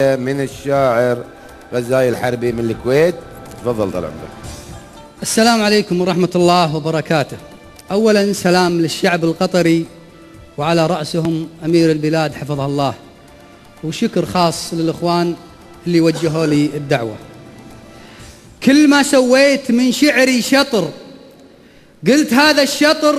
من الشاعر غزاي الحربي من الكويت. تفضل طال عمرك. السلام عليكم ورحمة الله وبركاته. أولا سلام للشعب القطري وعلى رأسهم أمير البلاد حفظه الله، وشكر خاص للإخوان اللي وجهوا لي الدعوة. كل ما سويت من شعري شطر، قلت هذا الشطر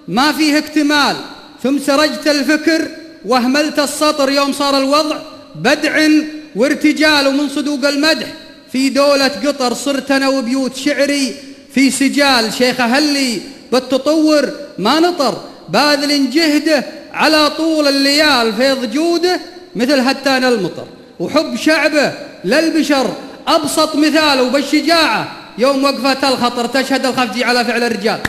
ما فيه اكتمال، ثم سرجت الفكر واهملت السطر. يوم صار الوضع بدع وارتجال، ومن صدوق المدح في دولة قطر صرت أنا وبيوت شعري في سجال. شيخ أهلي بالتطور ما نطر، باذل جهده على طول الليال، فيض جوده مثل هتان المطر، وحب شعبه للبشر أبسط مثال. وبالشجاعة يوم وقفة الخطر تشهد الخفجي على فعل الرجال.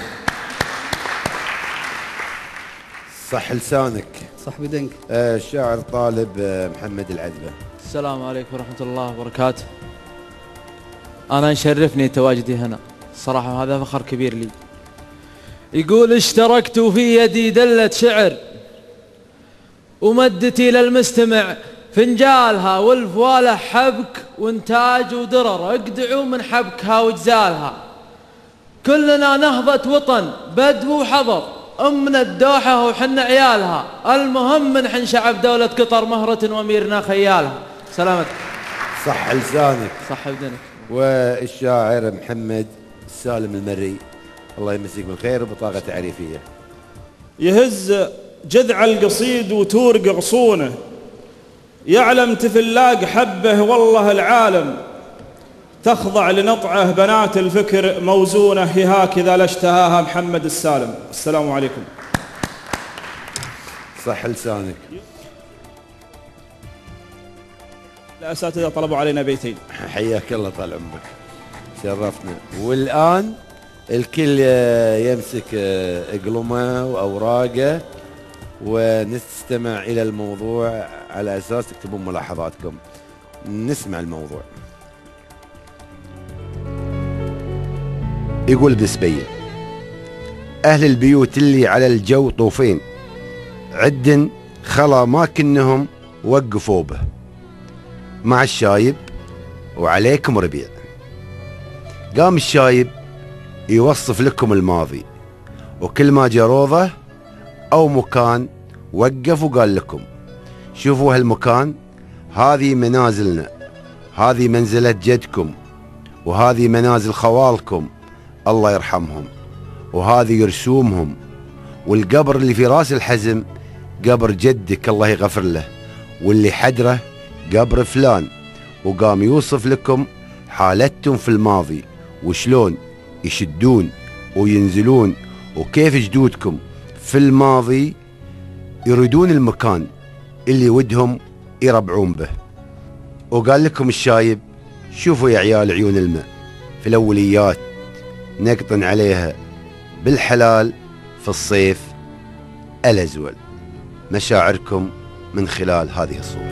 صح لسانك. صح بدنك. الشاعر طالب محمد العذبة. السلام عليكم ورحمة الله وبركاته. أنا يشرفني تواجدي هنا صراحة، هذا فخر كبير لي. يقول اشتركت في يدي دلة شعر، ومدتي للمستمع فنجالها، والفوالة حبك وانتاج ودرر، اقدعوا من حبكها وجزالها. كلنا نهضة وطن بدو وحضر، أمنا الدوحة وحنا عيالها، المهم منحن شعب دولة قطر مهرة وأميرنا خيالها. سلامتك. صح لسانك. صح بدنك. والشاعر محمد سالم المري، الله يمسيك بالخير وبطاقة تعريفية. يهز جذع القصيد وتورق غصونه، يعلم تفلاق حبه والله العالم، تخضع لنطعه بنات الفكر موزونه، هي هكذا لاشتهاها محمد السالم. السلام عليكم. صح لسانك. الأساتذة طلبوا علينا بيتين. حياك الله طال عمرك، شرفنا. والآن الكل يمسك اقلمه وأوراقه ونستمع إلى الموضوع على أساس تكتبون ملاحظاتكم. نسمع الموضوع. يقول بسبيل: أهل البيوت اللي على الجو طوفين، عدن خلا ما كنهم وقفوا به، مع الشايب وعليكم ربيع. قام الشايب يوصف لكم الماضي، وكل ما جروضه أو مكان وقف وقال لكم: شوفوا هالمكان، هذه منازلنا، هذه منزلة جدكم، وهذه منازل خوالكم الله يرحمهم، وهذه رسومهم، والقبر اللي في راس الحزم قبر جدك الله يغفر له، واللي حدره قبر فلان. وقام يوصف لكم حالتهم في الماضي، وشلون يشدون وينزلون، وكيف جدودكم في الماضي يريدون المكان اللي ودهم يربعون به. وقال لكم الشايب: شوفوا يا عيال عيون الماء، في الأوليات نقطن عليها بالحلال، في الصيف الأزول. مشاعركم من خلال هذه الصورة.